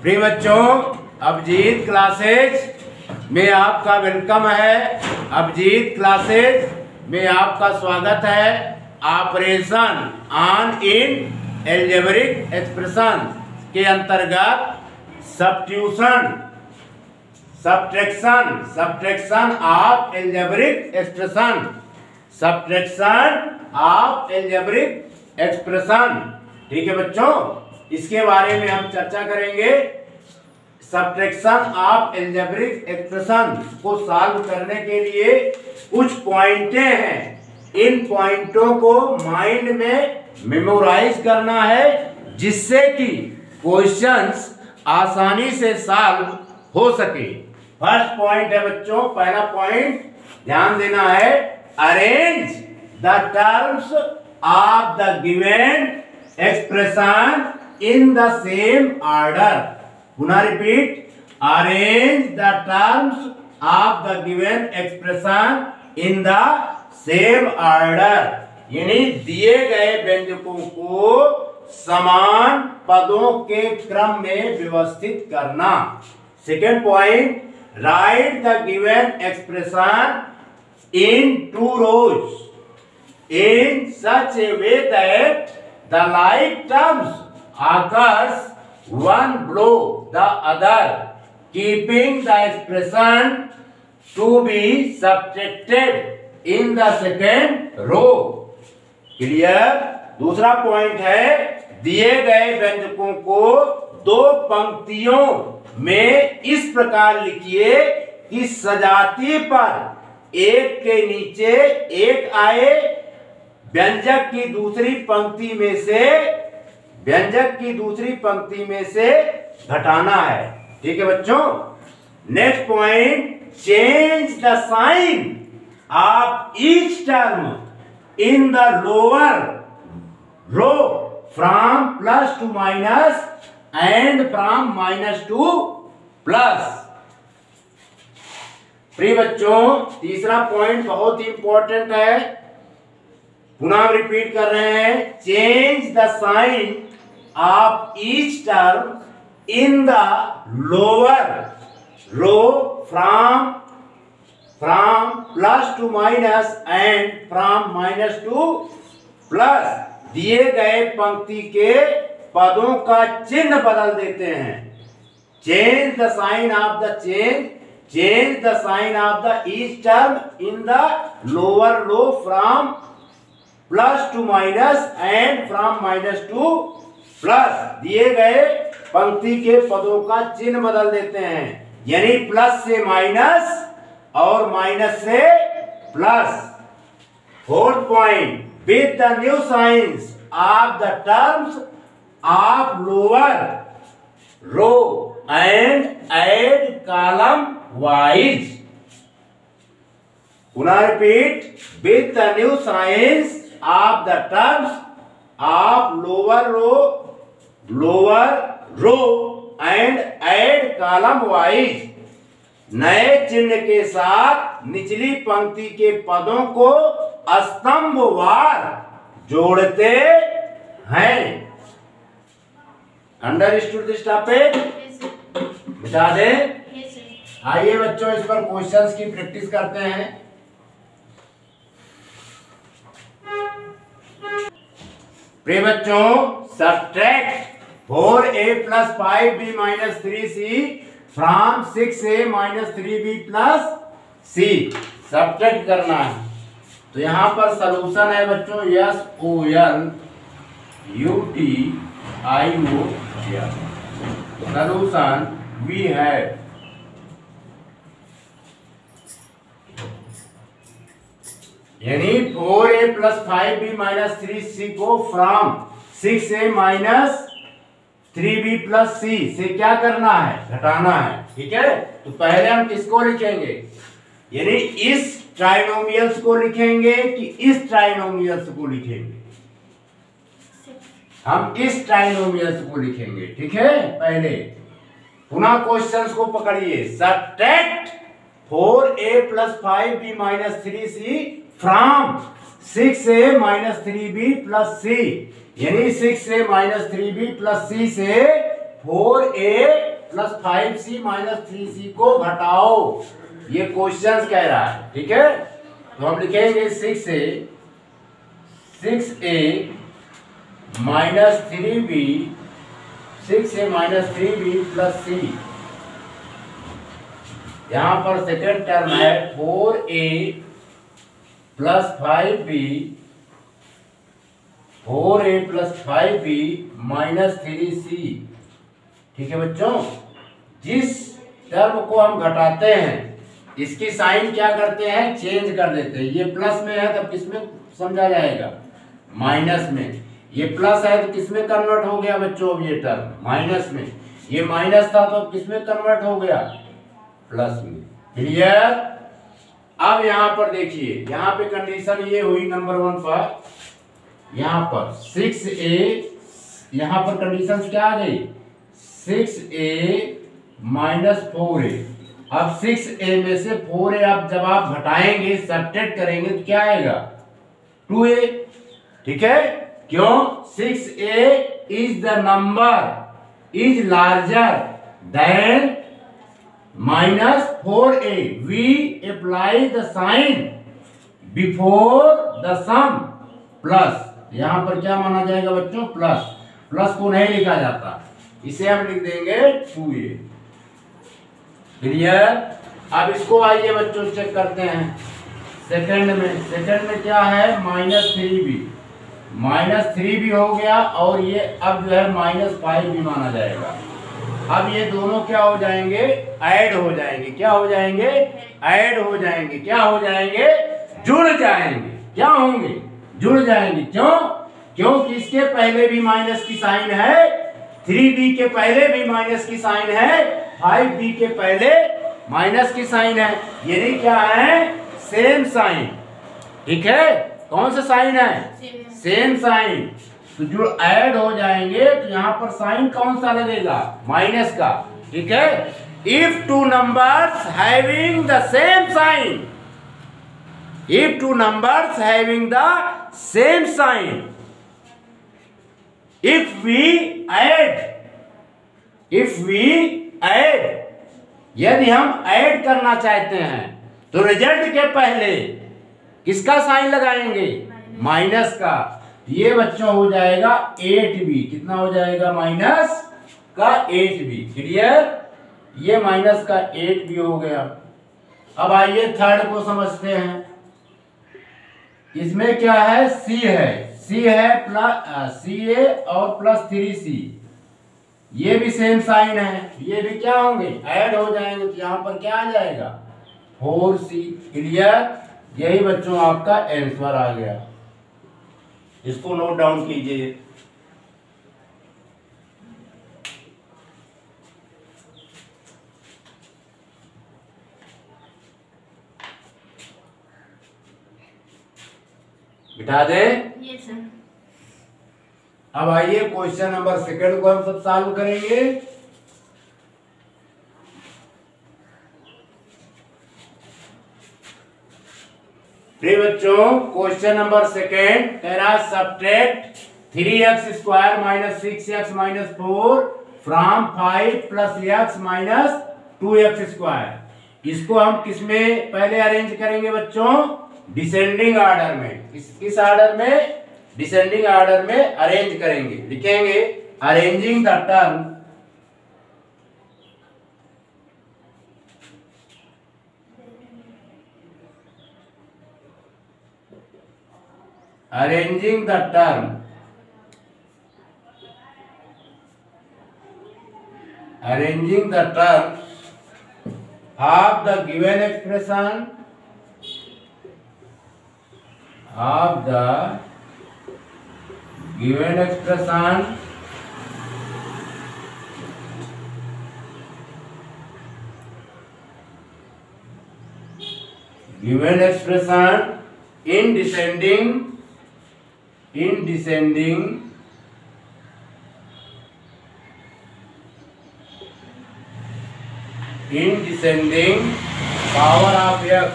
प्रिय बच्चों, अभिजीत क्लासेज में आपका वेलकम है। अभिजीत क्लासेज में आपका स्वागत है। Operation on in algebraic expression के अंतर्गत substitution, subtraction of algebraic expression, subtraction of algebraic expression. ठीक है बच्चों, इसके बारे में हम चर्चा करेंगे। सब्ट्रैक्शन ऑफ एल्जेब्रिक एक्सप्रेशन को सॉल्व करने के लिए कुछ पॉइंटें हैं। इन पॉइंटों को माइंड में मेमोराइज करना है, जिससे कि क्वेश्चंस आसानी से सॉल्व हो सके। फर्स्ट पॉइंट है बच्चों, पहला पॉइंट ध्यान देना है। Arrange the terms of the given expression in the same order. पुनः repeat, arrange the terms of the given expression in the same order. यानी दिए गए व्यंजकों को समान पदों के क्रम में व्यवस्थित करना। Second point, right the given expression in two rows in such a way that the like terms occurs one below the other, keeping the expression to be subtracted in the second row. Clear? दूसरा point है, दिए गए व्यंजकों को दो पंक्तियों में इस प्रकार लिखिए कि सजातीय पर एक के नीचे एक आए। व्यंजक की दूसरी पंक्ति में से घटाना है। ठीक है बच्चों। Next point, change the sign of each term in the lower row from plus to minus and from minus to plus. प्रिय बच्चों, तीसरा पॉइंट बहुत ही इंपॉर्टेंट है, पुनः रिपीट कर रहे हैं। Change the sign of each term in the lower row from plus to minus and from minus to plus. दिए गए पंक्ति के पदों का चिन्ह बदल देते हैं। Change the sign of the change the sign of the each term in the lower row from plus to minus and from minus to plus। दिए गए पंक्ति के पदों का चिन्ह बदल देते हैं, यानी प्लस से माइनस और माइनस से plus. Fourth point, with the new signs of the terms of lower row and add column wise। पुनः repeat, with the new signs of the terms of lower row and add column wise। नए चिन्ह के साथ निचली पंक्ति के पदों को स्तंभवार जोड़ते हैं। Understood this topic? मिटा दें। आइए बच्चों, इस पर क्वेश्चंस की प्रैक्टिस करते हैं। प्रिय बच्चों, subtract 4a + 5b - 3c from 6a - 3b + c। Subtract करना है, तो यहां पर सॉल्यूशन है बच्चों SOLUTIO। सॉल्यूशन वी है यानी 4a + 5b - 3c को फ्रॉम 6a - 3b + c से क्या करना है? घटाना है। ठीक है, तो पहले हम किसको लिखेंगे? यानी इस ट्राइनोमियल्स को लिखेंगे कि इस ट्राइनोमियल्स को लिखेंगे? हम इस ट्राइनोमियल्स को लिखेंगे। ठीक है, पहले पुनः क्वेश्चंस को पकड़िए। Subtract 4a + 5b - 3c from 6a - 3b + c, यानी 6a - 3b + c से 4a plus 5c minus 3c को घटाओ, ये क्वेश्चन कह रहा है। ठीक है, तो हम लिखेंगे 6a minus 3b, 6a minus 3b plus c। यहां पर सेकेंड टर्म है 4a plus 5b, 4a plus 5b minus 3c। ठीक है बच्चों, जिस टर्म को हम घटाते हैं इसकी साइन क्या करते हैं, चेंज कर देते हैं। ये प्लस में है तब किसमें समझा जाएगा, माइनस में। ये प्लस है तो किसमें कन्वर्ट हो गया बच्चों, ये टर्म माइनस में। ये माइनस था तो किसमें कन्वर्ट हो गया, प्लस में। क्लियर। अब यहां पर देखिए, यहां पे कंडीशन ये हुई नंबर 1 पर, यहां पर 6a, यहां पर कंडीशन क्या आ गई, 6a माइनस 4a। अब 6a में से 4a आप जब आप घटाएंगे, सब्ट्रैक्ट करेंगे तो क्या आएगा, 2a। ठीक है, क्यों, 6a is the number is larger than minus 4a। We apply the sign before the sum plus. यहां पर क्या माना जाएगा बच्चों, प्लस। प्लस को नहीं लिखा जाता, इसे हम लिख देंगे 2a। क्लियर। अब इसको आइए बच्चों चेक करते हैं सेकंड में। सेकंड में क्या है, माइनस 3b, माइनस 3b हो गया, और ये अब जो है माइनस 5b माना जाएगा। अब ये दोनों क्या हो जाएंगे, ऐड हो जाएंगे। क्या हो जाएंगे, ऐड हो जाएंगे। क्या हो जाएंगे, जुड़ जाएंगे। क्या होंगे, जुड़ जाएंगे। क्यों, क्योंकि इसके पहले भी माइनस की साइन है, 3b के पहले भी माइनस की साइन है, 5b के पहले माइनस की साइन है। यानी क्या है, सेम साइन। ठीक है, कौन सा साइन है, सेम साइन। तो जो ऐड हो जाएंगे तो यहां पर साइन कौन सा लगेगा, माइनस का। ठीक है, if two numbers having the same sign, if two numbers having the same sign, if we add, यदि हम ऐड करना चाहते हैं तो रिजल्ट के पहले किसका साइन लगाएंगे, माइनस का। ये बच्चों हो जाएगा 8b। कितना हो जाएगा, माइनस का 8b। क्लियर, ये माइनस का 8b हो गया। अब आइए थर्ड को समझते हैं। इसमें क्या है, c है, c है प्लस ca और प्लस 3c। ये भी सेम साइन है, ये भी क्या होंगे, ऐड हो जाएंगे। तो यहां पर क्या आ जाएगा, 4c। क्लियर, यही बच्चों आपका आंसर आ गया। इसको नोट डाउन कीजिए। बिठा दे। Yes sir. अब आइए क्वेश्चन नंबर सेकंड को हम सब सॉल्व करेंगे। बच्चों क्वेश्चन नंबर सेकेंड कह रहा है subtract 3x square minus 6x minus 4 from 5 plus x minus 2x square. इसको हम किस में पहले अरेंज करेंगे बच्चों, डिसेंडिंग ऑर्डर में। किस ऑर्डर में, डिसेंडिंग ऑर्डर में अरेंज करेंगे। लिखेंगे arranging the term, arranging the term, arranging the term of the given expression, of the given expression in descending power of x,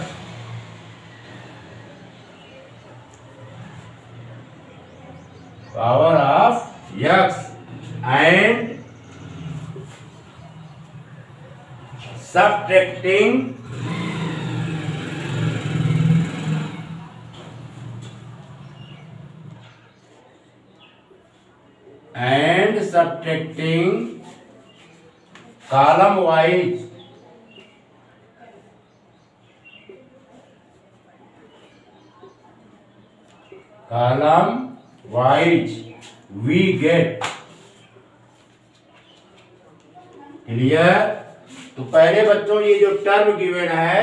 power of x and subtracting column wise we get clear. तो पहले बच्चों ये जो term given है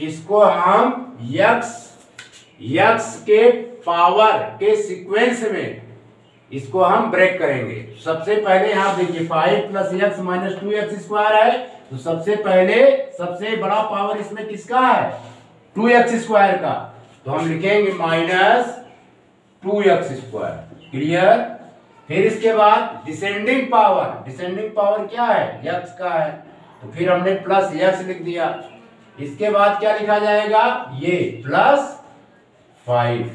इसको हम x के power के सीक्वेंस में इसको हम ब्रेक करेंगे। सबसे पहले यहाँ देखिए 5 plus x minus 2x square है, तो सबसे पहले सबसे बड़ा पावर इसमें किसका है 2x स्क्वायर का, तो हम लिखेंगे माइनस 2x स्क्वायर। क्लियर। फिर इसके बाद डिसेंडिंग पावर क्या है x का है, तो फिर हमने प्लस x लिख दिया। इसके बाद क्या लिखा जाएगा ये प्लस 5।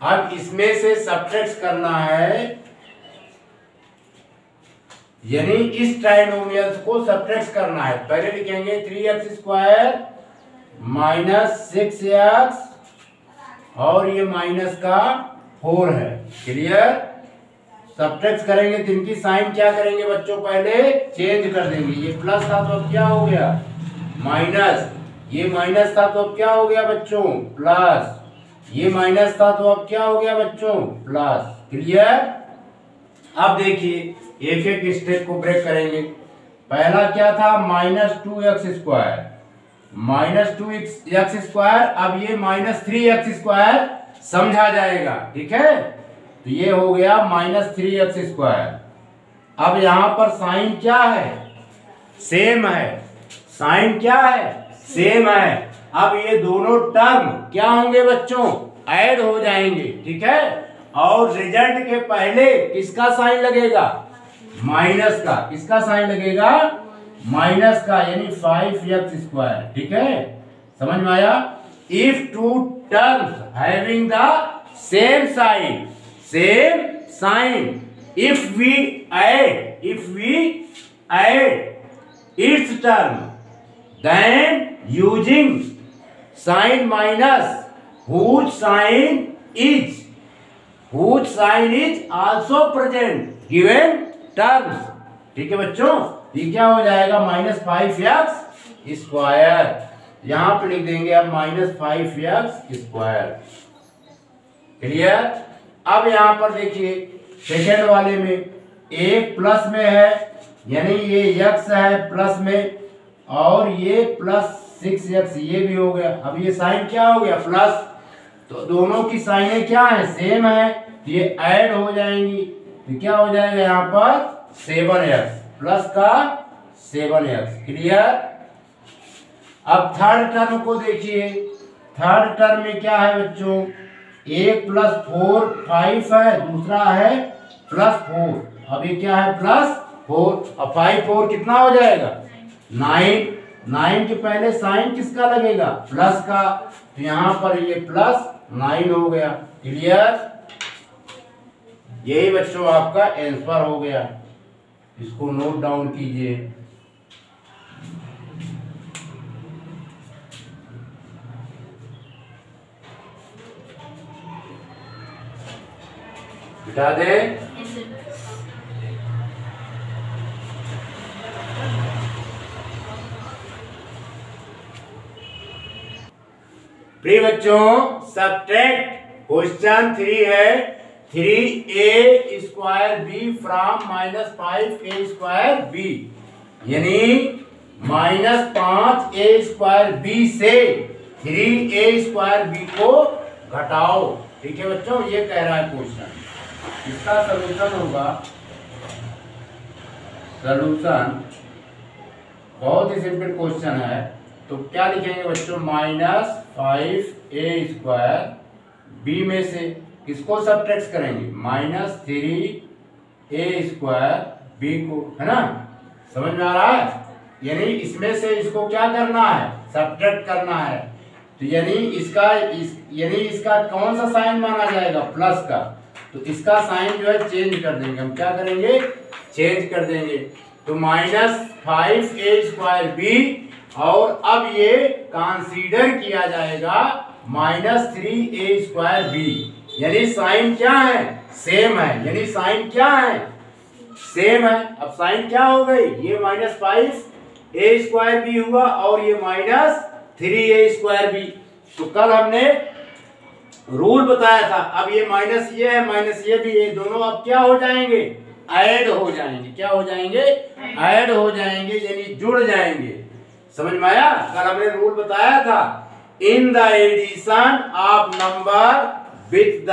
अब इसमें से सब्ट्रैक्ट करना है, यानी इस ट्राइनोमियल्स को सब्ट्रैक्ट करना है। पहले लिखेंगे 3x स्क्वायर माइनस 6x और ये माइनस का 4 है। क्लियर। सब्ट्रैक्ट करेंगे तो इनकी साइन क्या करेंगे बच्चों, पहले चेंज कर देंगे। ये प्लस था तो अब क्या हो गया माइनस, ये माइनस था तो अब क्या हो गया बच्चों प्लस, ये माइनस था तो अब क्या हो गया बच्चों प्लस। क्लियर। अब देखिए एक एक स्टेप को ब्रेक करेंगे। पहला क्या था minus 2x square, minus 2x square, अब ये माइनस 3x स्क्वायर समझा जाएगा। ठीक है, तो ये हो गया माइनस 3x स्क्वायर। अब यहां पर साइन क्या है सेम है, साइन क्या है सेम है। अब ये दोनों टर्म क्या होंगे बच्चों ऐड हो जाएंगे। ठीक है, और रिजल्ट के पहले किसका साइन लगेगा माइनस का, किसका साइन लगेगा माइनस का, यानी 5x स्क्वायर। ठीक है, समझ में आया। If two terms having the same sign, if we add its term, then using sign minus whose sign is also present given terms। ठीक है बच्चों, ये क्या हो जाएगा माइनस 5x स्क्वायर, यहां पे लिख देंगे अब माइनस 5x स्क्वायर। क्लियर। अब यहां पर देखिए सेकेंड वाले में एक प्लस में है, यानी ये x है प्लस में, और ये प्लस 6x ये भी हो गया। अब ये साइन क्या हो गया प्लस, तो दोनों की साइनें क्या है सेम है, तो ये ऐड हो जाएंगी। तो क्या हो जाएगा यहाँ पर 7x प्लस का 7x। क्लियर। अब थर्ड टर्म को देखिए, थर्ड टर्म में क्या है बच्चों, एक प्लस 4 5 है, दूसरा है प्लस 4। अब ये क्या है प्लस 4, अब 5 4 कितना हो जाएगा 9 के पहले साइन किसका लगेगा प्लस का, तो यहाँ पर ये प्लस 9 हो गया। क्लियर। यही बच्चों आपका आंसर हो गया, इसको नोट डाउन कीजिए। बिठा दे। प्रिय बच्चों सब्ट्रैक्ट क्वेश्चन 3 है 3a square b from minus 5a square b, यानी माइनस 5a स्क्वायर बी से 3a स्क्वायर बी को घटाओ। ठीक है बच्चों, ये कह रहा है क्वेश्चन। इसका सलूशन होगा, सलूशन बहुत ही सिंपल क्वेश्चन है। तो क्या लिखेंगे बच्चों माइनस 5a स्क्वायर बी में से किसको सब्ट्रैक्ट करेंगे माइनस 3a स्क्वायर बी को, है ना, समझ में आ रहा है। यानी इसमें से इसको क्या करना है सब्ट्रैक्ट करना है, तो यानी इसका कौन सा साइन माना जाएगा प्लस का, तो इसका साइन जो है चेंज कर देंगे हम। क्या करेंगे चेंज कर देंगे। तो -5a²b, और अब ये कंसीडर किया जाएगा -3a²b, यानी साइन क्या है, सेम है, यानी साइन क्या है, सेम है। अब साइन क्या हो गई, ये -5a²b हुआ और ये -3a²b। तो कल हमने रूल बताया था, अब ये माइनस ये है, माइनस ये भी, ये दोनों अब क्या हो जाएंगे, ऐड हो जाएंगे। क्या हो जाएंगे, ऐड हो जाएंगे, यानी जुड़ जाएंगे। समझ में आया? कल हमने रूल बताया था, in the addition of number with the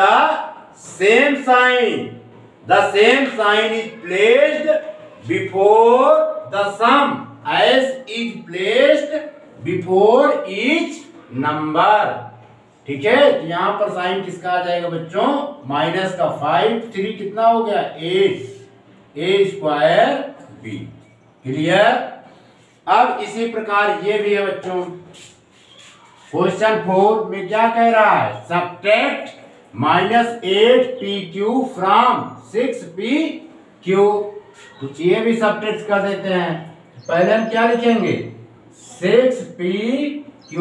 same sign, the same sign is placed before the sum as is placed before each number. ठीक है, तो यहां पर साइन किसका आ जाएगा बच्चों, माइनस का। 5 3 कितना हो गया, 8a²b। क्लियर? अब इसी प्रकार ये भी है बच्चों, क्वेश्चन 4 में क्या कह रहा है, सब्ट्रैक्ट -8pq फ्रॉम 6pq। तो ये भी सब्ट्रैक्ट कर देते हैं। पहले हम क्या लिखेंगे, 6pq,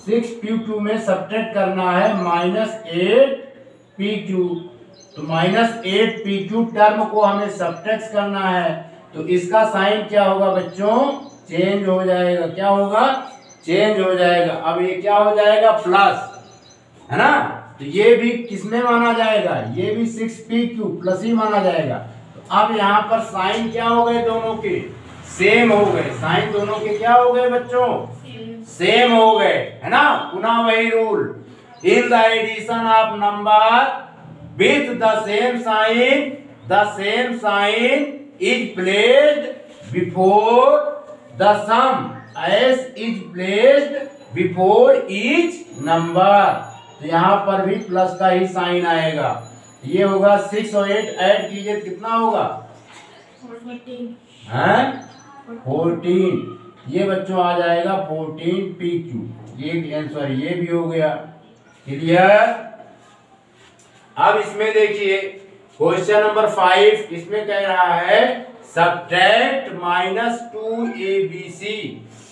6pq में सब्ट्रैक्ट करना है -8pq। तो -8pq टर्म को हमें सब्ट्रैक्ट करना है, तो इसका साइन क्या होगा बच्चों, चेंज हो जाएगा। क्या होगा, चेंज हो जाएगा। अब ये क्या हो जाएगा, प्लस, है ना? तो ये भी किसमें माना जाएगा, ये भी 6pq प्लस ही माना जाएगा। तो अब यहाँ पर साइन क्या हो गए, दोनों के सेम हो गए। साइन दोनों के क्या हो गए बच्चों, सेम हो गए, है ना? पुनः वही rule, in the addition of number with the same sign is placed before the sum as is placed before each number. तो यहाँ पर भी प्लस का ही साइन आएगा। ये होगा 6 और 8 ऐड कीजिए, कितना होगा, 14। ये बच्चों आ जाएगा 14pq। ये आंसर ये भी हो गया। क्लियर? अब इसमें देखिए क्वेश्चन नंबर 5, इसमें कह रहा है सब्ट्रैक्ट -2abc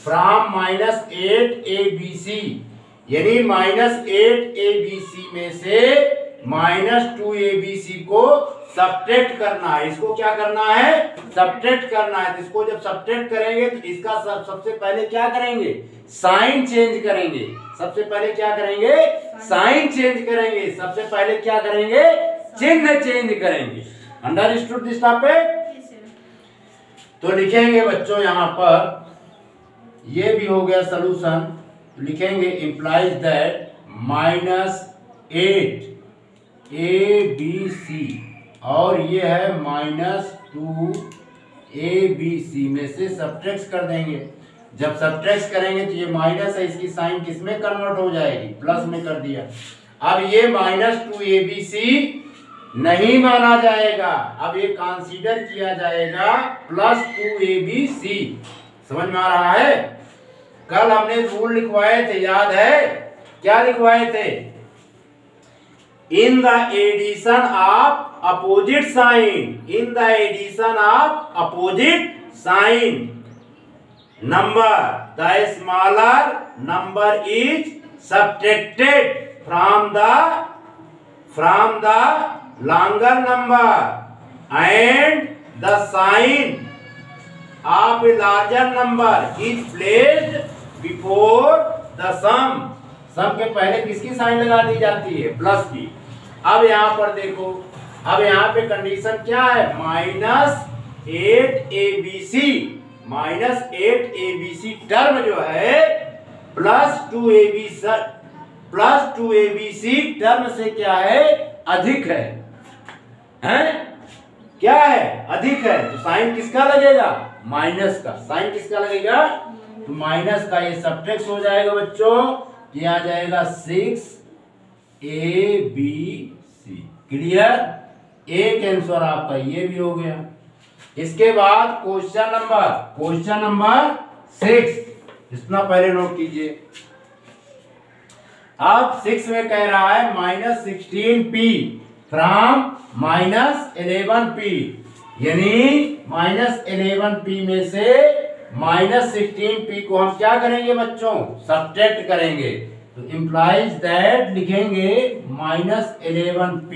फ्रॉम -8abc, यानी -8abc में से -2abc को सब्ट्रैक्ट करना है। इसको क्या करना है, सब्ट्रैक्ट करना है। तो इसको जब सब्ट्रैक्ट करेंगे तो इसका सबसे पहले क्या करेंगे, साइन चेंज करेंगे। सबसे पहले क्या करेंगे, साइन चेंज करेंगे। सबसे पहले क्या करेंगे, चिन्ह चेंज करेंगे। Understood this topic? तो लिखेंगे बच्चों यहाँ पर, ये भी हो गया सॉल्यूशन। लिखेंगे इंप्लाइज दैट -8abc और ये है -2abc में से सब्ट्रैक्ट कर देंगे। जब सब्ट्रैक्ट करेंगे तो ये माइनस है, इसकी साइन किस में कन्वर्ट हो जाएगी, प्लस में कर दिया। अब ये -2abc नहीं माना जाएगा, अब ये कंसीडर किया जाएगा +2abc। समझ में आ रहा है? कल हमने रूल लिखवाए थे, याद है? क्या लिखवाए थे, in the addition of opposite sign, in the addition of opposite sign number the smaller number is subtracted from the longer number and the sign of a larger number is placed before the sum. Sum के पहले किसकी sign लगा दी जाती है, plus की। अब यहाँ पर देखो, अब यहाँ पे कंडीशन क्या है, -8abc, -8abc टर्म जो है +2abc टर्म से क्या है, अधिक है, हैं? क्या है, अधिक है। तो साइन किसका लगेगा, माइनस का। साइन किसका लगेगा, तो माइनस का। ये सब्ट्रैक्ट हो जाएगा बच्चों, ये आ जाएगा 6abc। क्लियर? एक आंसर आपका ये भी हो गया। इसके बाद क्वेश्चन नंबर 6, इतना पहले नोट कीजिए। अब 6 में कह रहा है -16p फ्रॉम -11p, यानी -11p में से -16p को हम क्या करेंगे बच्चों, सब्ट्रैक्ट करेंगे। तो इम्प्लाइज दैट लिखेंगे -11p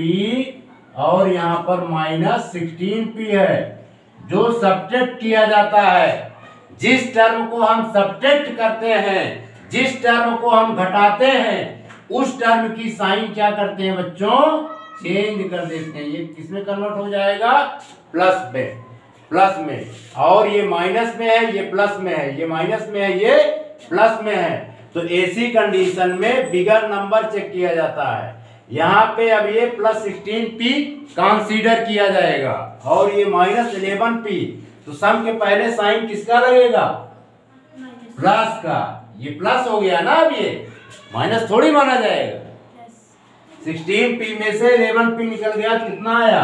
और यहाँ पर -16p है। जो सब्ट्रैक्ट किया जाता है, जिस टर्म को हम सब्ट्रैक्ट करते हैं, जिस टर्म को हम घटाते हैं, उस टर्म की साइन क्या करते हैं बच्चों, चेंज कर देते हैं। ये किसमें कन्वर्ट हो जाएगा, प्लस में, प्लस में। और ये माइनस में है, ये प्लस में है, ये माइनस में है, ये प्लस में है। तो ऐसी कंडीशन में बिगर नंबर चेक किया जाता है। यहाँ पे अब ये +16p कंसीडर किया जाएगा और ये -11p। तो सम के पहले साइन किसका लगेगा, प्लस का। ये प्लस हो गया ना, अब ये माइनस थोड़ी माना जाएगा। 16p में से 11p निकल गया, कितना आया,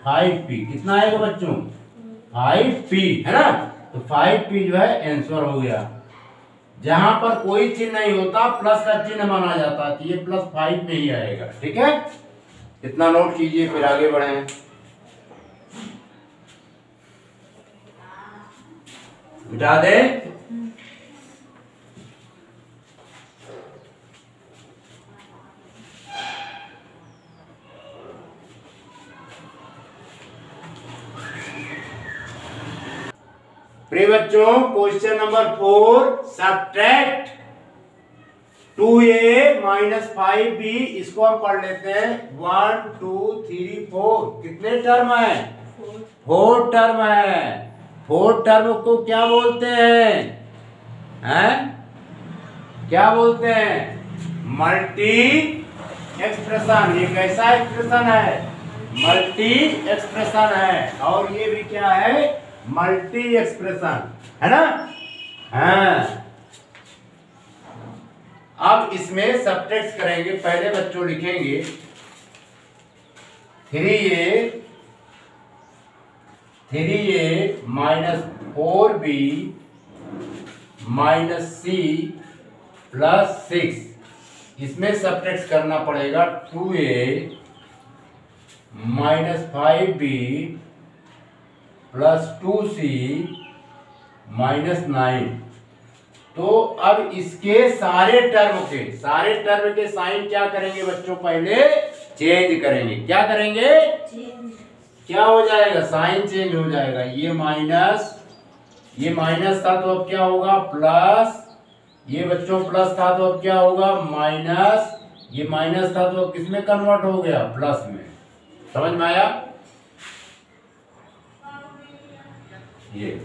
5p। कितना आएगा बच्चों, 5p, है ना। तो 5p जो है आंसर हो गया। जहां पर कोई चिन्ह नहीं होता, प्लस का चिन्ह माना जाता है, तो ये +5 में ही आएगा। ठीक है, इतना नोट कीजिए, फिर आगे बढ़े। मिटा दे। प्रिय बच्चों, question number 4, subtract 2a - 5b। इसको हम पढ़ लेते हैं। 1 2 3 4 कितने टर्म है, 4 टर्म है। 4 टर्म को क्या बोलते हैं, क्या बोलते हैं, मल्टी एक्सप्रेशन। ये कैसा एक्सप्रेशन है, मल्टी एक्सप्रेशन है। और ये भी क्या है, मल्टी एक्सप्रेशन, है ना। हाँ, अब इसमें सब्ट्रैक्ट करेंगे। पहले बच्चों लिखेंगे 3a -4b -c +6। इसमें सब्ट्रैक्ट करना पड़ेगा 2a -5b +2c -9। तो अब इसके सारे टर्म के साइन क्या करेंगे बच्चों, पहले चेंज करेंगे। क्या करेंगे, क्या हो जाएगा, साइन चेंज हो जाएगा। ये माइनस था तो अब क्या होगा, प्लस। ये बच्चों प्लस था तो अब क्या होगा, माइनस। ये माइनस था तो अब किसमें कन्वर्ट हो गया, प्लस में। समझ में आया। ये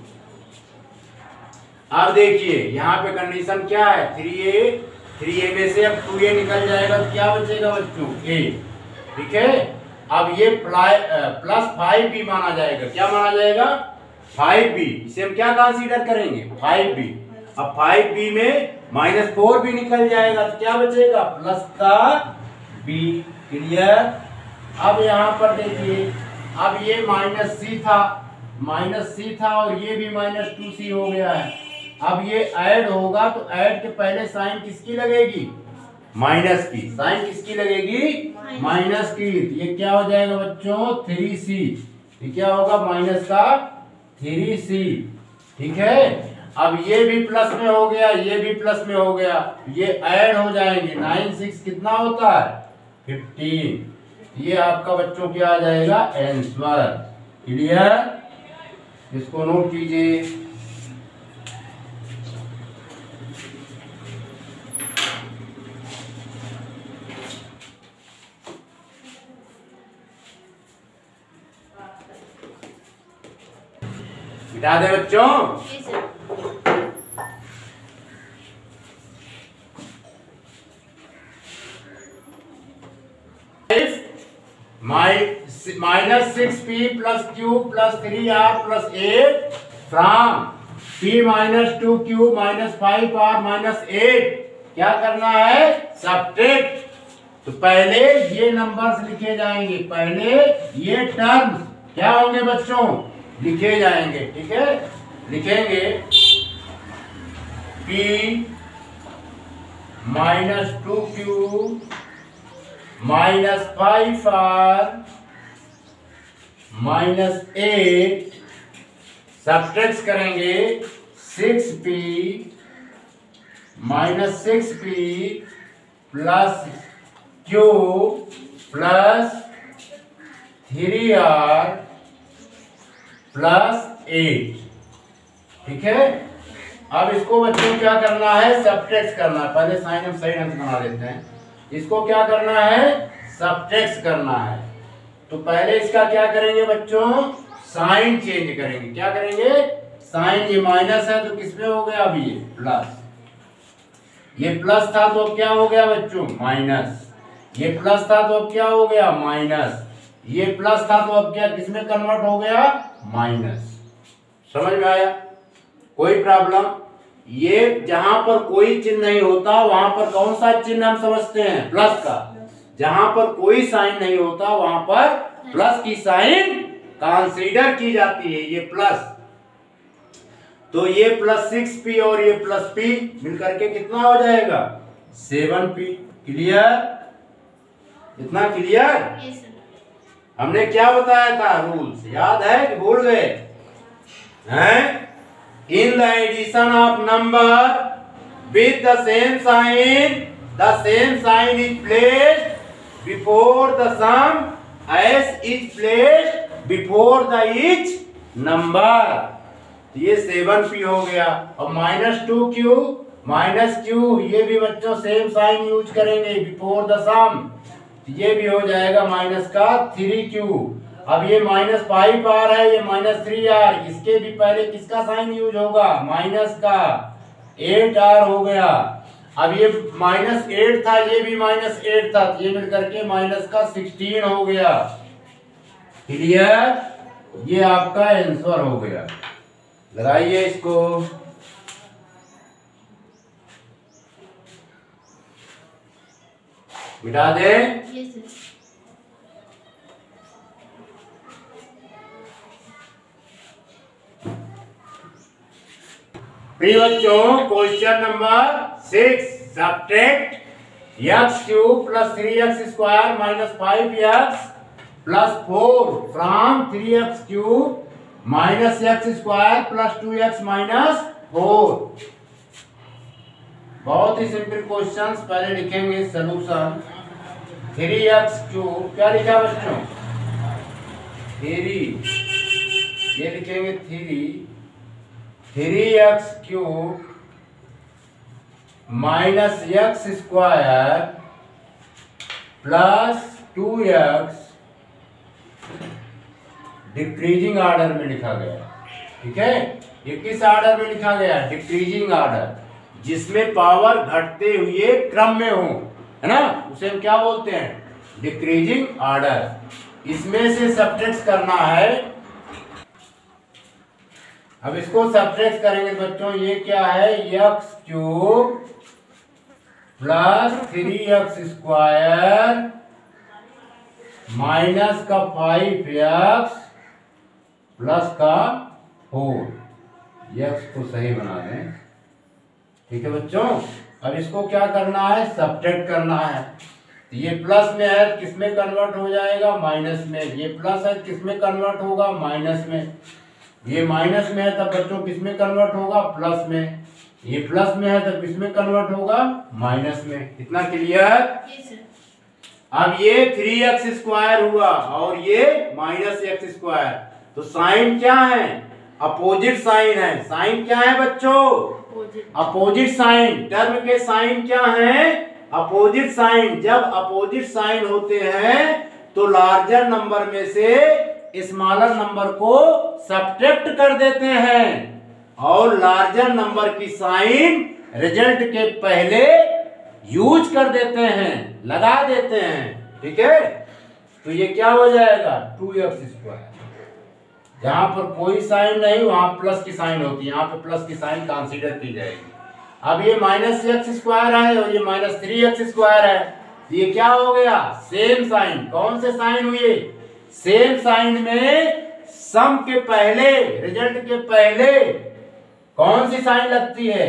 अब देखिए यहाँ पे कंडीशन क्या है, 3a में से अब 2a निकल जाएगा तो क्या बचेगा बच्चों, a। ठीक है, अब ये +5b माना जाएगा। क्या माना जाएगा, 5b। इसे हम क्या कंसीडर करेंगे, 5b। अब 5b में -4b निकल जाएगा तो क्या बचेगा, प्लस का b। क्लियर। अब यहाँ पर देखिए, अब ये -c था और ये भी -2c हो गया है। अब ये ऐड होगा तो ऐड के पहले साइन किसकी लगेगी, माइनस की। साइन किसकी लगेगी, माइनस की। तो ये क्या हो जाएगा बच्चों, 3c। ये क्या होगा, माइनस का 3c। ठीक है, अब ये भी प्लस में हो गया, ये भी प्लस में हो गया, ये ऐड हो जाएंगे। 9 6 कितना होता है, 15। ये आपका बच्चों क्या आ जाएगा, आंसर। क्लियर, इसको नोट कीजिए। मिटा दे बच्चों। -6p + q + 3r + 8 from p - 2q - 5r - 8। क्या करना है, सब्ट्रैक्ट। तो पहले ये नंबर्स लिखे जाएंगे, पहले ये टर्म्स क्या होंगे बच्चों, लिखे जाएंगे। ठीक है, लिखेंगे p - 2q - 5r - 8 सब्ट्रैक्ट करेंगे 6p minus 6p plus q plus 3r plus 8। ठीक है, अब इसको बच्चों क्या करना है, सब्ट्रैक्ट करना है। पहले साइन हम सही ढंग से बना लेते हैं। इसको क्या करना है, सब्ट्रैक्ट करना है। तो पहले इसका क्या करेंगे बच्चों, साइन चेंज करेंगे। क्या करेंगे, साइन, ये माइनस है तो किसमें हो गया, अभी ये प्लस। ये प्लस था तो अब क्या हो गया बच्चों, माइनस। ये प्लस था तो अब क्या हो गया, माइनस। ये प्लस था तो अब क्या किसमें कन्वर्ट हो गया, माइनस। समझ में आया, कोई प्रॉब्लम। ये जहां पर कोई चिन्ह नहीं होता वहां पर कौन सा चिन्ह हम समझते हैं, प्लस का। जहां पर कोई साइन नहीं होता वहां पर प्लस की साइन कंसीडर की जाती है। ये प्लस, तो ये प्लस 6p और ये प्लस p मिलकर के कितना हो जाएगा, 7p। क्लियर, इतना क्लियर। हमने क्या बताया था, रूल्स याद है कि भूल गए हैं। In the addition of number with the same sign is placed before the sum as is placed before the each number। तो ये 7p हो गया। और -2q माइनस q, ये भी बच्चों सेम साइन यूज करेंगे बिफोर द सम। ये भी हो जाएगा माइनस का 3q। अब ये -5 आ रहा है, ये -3r, इसके भी पहले किसका साइन यूज होगा, माइनस का। 8r हो गया। अब ये -8 था, ये भी -8 था, ये मिलकर के माइनस का 16 हो गया। क्लियर, ये आपका आंसर हो गया। लगाइए इसको। मिटा दे। प्रिय बच्चों, question number 6, subtract x³ plus 3x square minus 5x plus 4 from 3x³ minus x square plus 2x minus 4। बहुत ही सिंपल क्वेश्चंस। पहले लिखेंगे सलूशन। 3x³, क्या लिखा बच्चों, 3, ये लिखेंगे 3x³ minus x square plus 2x decreasing order में लिखा गया। ठीक है, ये किस आर्डर में लिखा गया, डिक्रीजिंग आर्डर, जिसमें पावर घटते हुए क्रम में हो, है ना, उसे हम क्या बोलते हैं, डिक्रीजिंग आर्डर। इसमें से सब्ट्रैक्ट करना है। अब इसको सब्ट्रैक्ट करेंगे बच्चों, ये क्या है, x³ plus 3x square minus का 5x प्लस का 4। x को सही बना दें। ठीक है बच्चों, अब इसको क्या करना है, सब्ट्रैक्ट करना है। तो ये प्लस में है, किसमें कन्वर्ट हो जाएगा, माइनस में। ये प्लस है, किसमें कन्वर्ट होगा, माइनस में। ये माइनस में है तब बच्चों किसमें कन्वर्ट होगा, प्लस में। ये प्लस में है तब किसमें कन्वर्ट होगा, माइनस में। इतना क्लियर। अब ये 3x स्क्वायर हुआ और ये माइनस x स्क्वायर, तो साइन क्या है, अपोजिट साइन है। साइन क्या है बच्चों, अपोजिट साइन। टर्म के साइन क्या है, अपोजिट साइन। जब अपोजिट साइन होते हैं तो लार्जर नंबर में से स्मॉलर नंबर को सब्ट्रैक्ट कर देते हैं और लार्जर नंबर की साइन रिजल्ट के पहले यूज कर देते हैं, लगा देते हैं। ठीक है, तो ये क्या हो जाएगा, 2x स्क्वायर। जहां पर कोई साइन नहीं वहां प्लस की साइन होती है, यहाँ पे प्लस की साइन कंसीडर की जाएगी। अब ये माइनस x स्क्वायर है और ये माइनस 3x स्क्वायर है, ये क्या हो गया, सेम साइन। कौन से साइन हुए, सेम साइन में सम के पहले, रिजल्ट के पहले कौन सी साइन लगती है,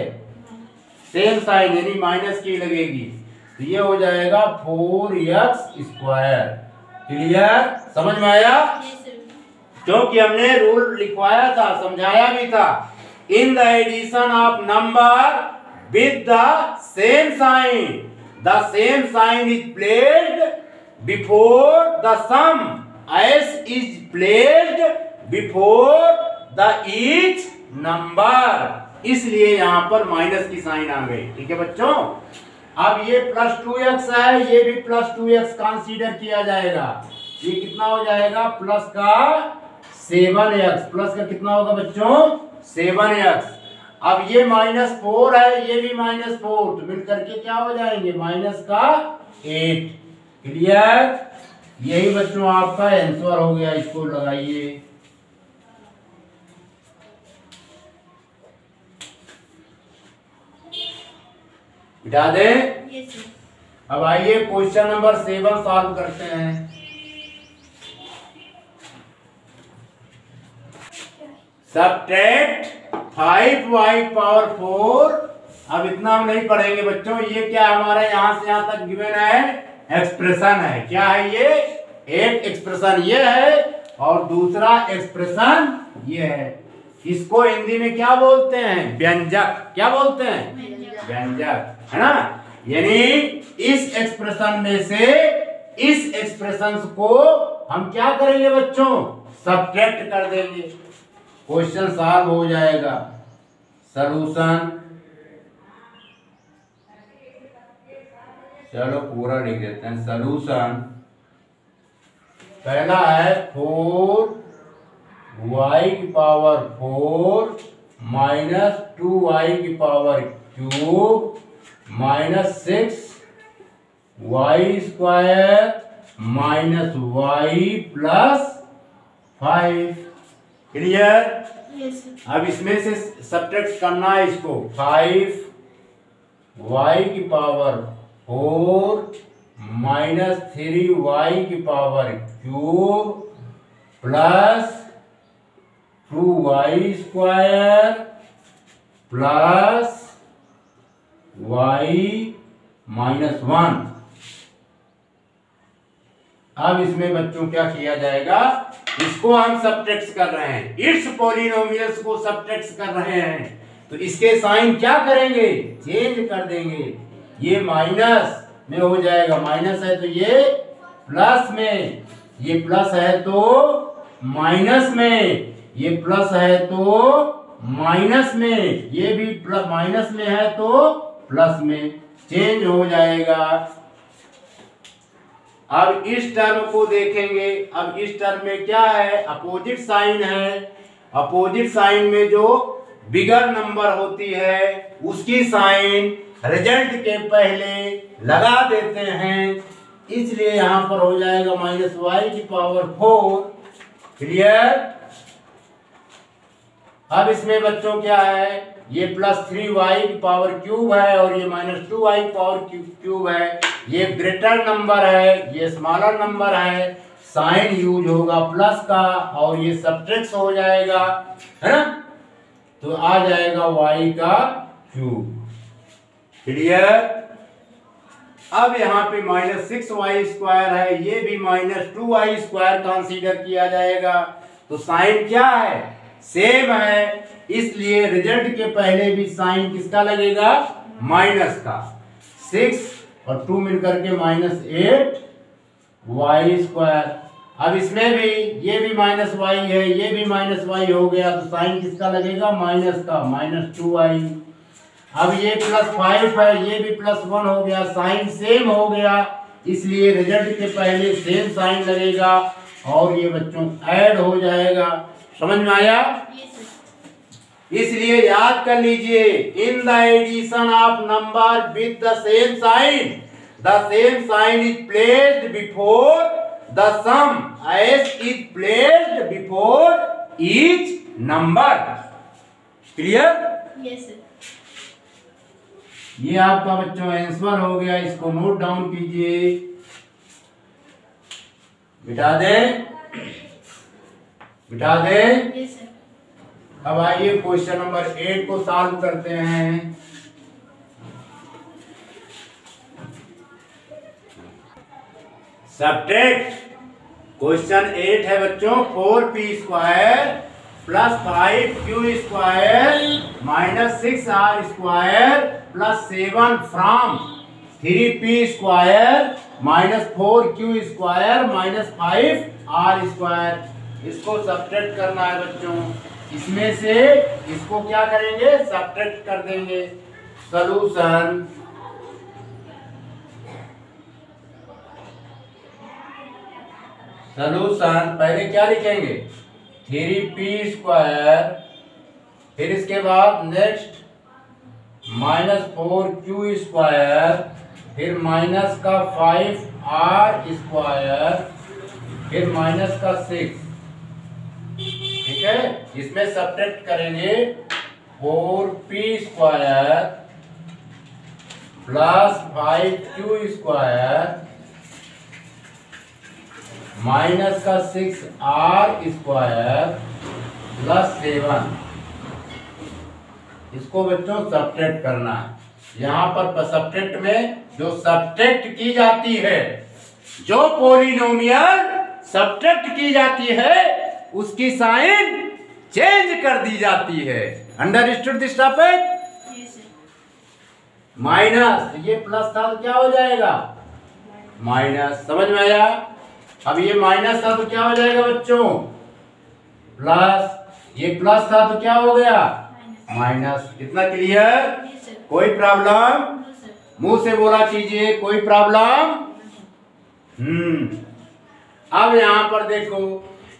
सेम साइन, यानी माइनस की लगेगी। तो ये हो जाएगा 4x स्क्वायर। क्लियर, समझ में आया। क्योंकि हमने रूल लिखवाया था, समझाया भी था। In the addition of number with the same sign, the same sign is placed before the sum as is placed before the each number. इसलिए यहां पर माइनस की साइन आ गई। ठीक है बच्चों, अब ये +2x है, ये भी +2x कंसीडर किया जाएगा। ये कितना हो जाएगा, प्लस का 7x, प्लस का कितना होगा बच्चों 7x। अब ये -4 है, ये भी -4, तो मिलकर के क्या हो जाएंगे माइनस का 8। क्लियर? यही बच्चों आपका आंसर हो गया। इसको लगाइए। बिठा दे। अब आइए क्वेश्चन नंबर 7 सॉल्व करते हैं। Subtract 5y power 4। अब इतना हम नहीं पढ़ेंगे बच्चों। ये क्या हमारा यहां से यहां तक गिवन है, एक्सप्रेशन है। क्या है ये, एक एक्सप्रेशन ये है और दूसरा एक्सप्रेशन ये है। इसको हिंदी में क्या बोलते हैं, व्यंजक। क्या बोलते हैं, व्यंजक, है ना। यानी इस एक्सप्रेशन में से इस एक्सप्रेशन को हम क्या करेंगे बच्चों, सब्ट्रैक्ट कर देंगे, क्वेश्चन सॉल्व हो जाएगा। सॉल्यूशन, चलो पूरा लिख देते हैं। सॉल्यूशन पहला है 4y की पावर 4 माइनस 2y की power cube minus 6y square minus y plus 5। Clear? अब इसमें से सब्ट्रैक्ट करना है इसको। 5y की पावर 4 माइनस 3y की power cube plus 2y square plus y minus 1। अब इसमें बच्चों क्या किया जाएगा, इसको हम सब्ट्रैक्ट कर रहे हैं, इट्स पॉलिनोमियल्स को सब्ट्रैक्ट कर रहे हैं। तो इसके साइन क्या करेंगे, चेंज कर देंगे। ये माइनस में हो जाएगा, माइनस है तो ये प्लस में, ये प्लस है तो माइनस में, ये प्लस है तो माइनस में, ये भी प्लस माइनस में है तो प्लस में, चेंज हो जाएगा। अब इस टर्म को देखेंगे। अब इस टर्म में क्या है, अपोजिट साइन है। अपोजिट साइन में जो बिगर नंबर होती है उसकी साइन रिजल्ट के पहले लगा देते हैं, इसलिए यहां पर हो जाएगा -y की पावर 4। क्लियर? अब इसमें बच्चों क्या है, ये +3y की पावर क्यूब है और ये -2y की पावर क्यूब है। ये ग्रेटर नंबर है, ये स्मॉलर नंबर है, साइन यूज होगा प्लस का और ये सब्ट्रैक्ट हो जाएगा, है ना। तो आ जाएगा y का क्यूब। क्लियर? अब यहाँ पे -6y स्क्वायर है, ये भी -2y स्क्वायर कंसीडर किया जाएगा। तो साइन क्या है, सेम है, इसलिए रिजल्ट के पहले भी साइन किसका लगेगा, माइनस का। 6 और 2 मिलकर के -8y स्क्वायर। अब इसमें भी ये भी -y है, ये भी -y हो गया, तो साइन किसका लगेगा, माइनस का, -2y। अब ये +5 है, ये भी +1 हो गया, साइन सेम हो गया, इसलिए रिजल्ट के पहले सेम साइन लगेगा और ये बच्चों ऐड हो जाएगा। समझ में आया? इसलिए याद कर लीजिए, in the addition of number with the same sign is placed before the sum as is placed before each number. Clear? Yes sir. ये आपका बच्चों आंसर हो गया, इसको नोट डाउन कीजिए। बिठा दे, बिठा दे। Yes sir. अब आइए क्वेश्चन नंबर 8 को सॉल्व करते हैं। सब्ट्रैक्ट क्वेश्चन 8 है बच्चों, 4p² plus 5q² minus 6r² plus 7 from 3p² minus 4q² minus 5r²। इसको सब्ट्रैक्ट करना है बच्चों। इसमें से इसको क्या करेंगे, सब्ट्रैक्ट कर देंगे। सॉल्यूशन पहले क्या लिखेंगे, 3p², फिर इसके बाद नेक्स्ट माइनस 4q², फिर माइनस का 5r², फिर माइनस का 6। ठीक है, इसमें सब्ट्रैक्ट करेंगे 4p² प्लस 5q² माइनस का 6r² प्लस 7। इसको बच्चों सब्ट्रैक्ट करना है। यहाँ पर सब्ट्रैक्ट में जो सब्ट्रैक्ट की जाती है, जो पॉलिनोमियल सब्ट्रैक्ट की जाती है, उसकी साइन चेंज कर दी जाती है। Understood this topic? माइनस, ये प्लस था तो क्या हो जाएगा, माइनस। समझ में आया? अब ये माइनस था तो क्या हो जाएगा बच्चों, प्लस। ये प्लस था तो क्या हो गया, माइनस। इतना क्लियर? कोई प्रॉब्लम? मुंह से बोला कीजिए, कोई प्रॉब्लम? अब यहां पर देखो,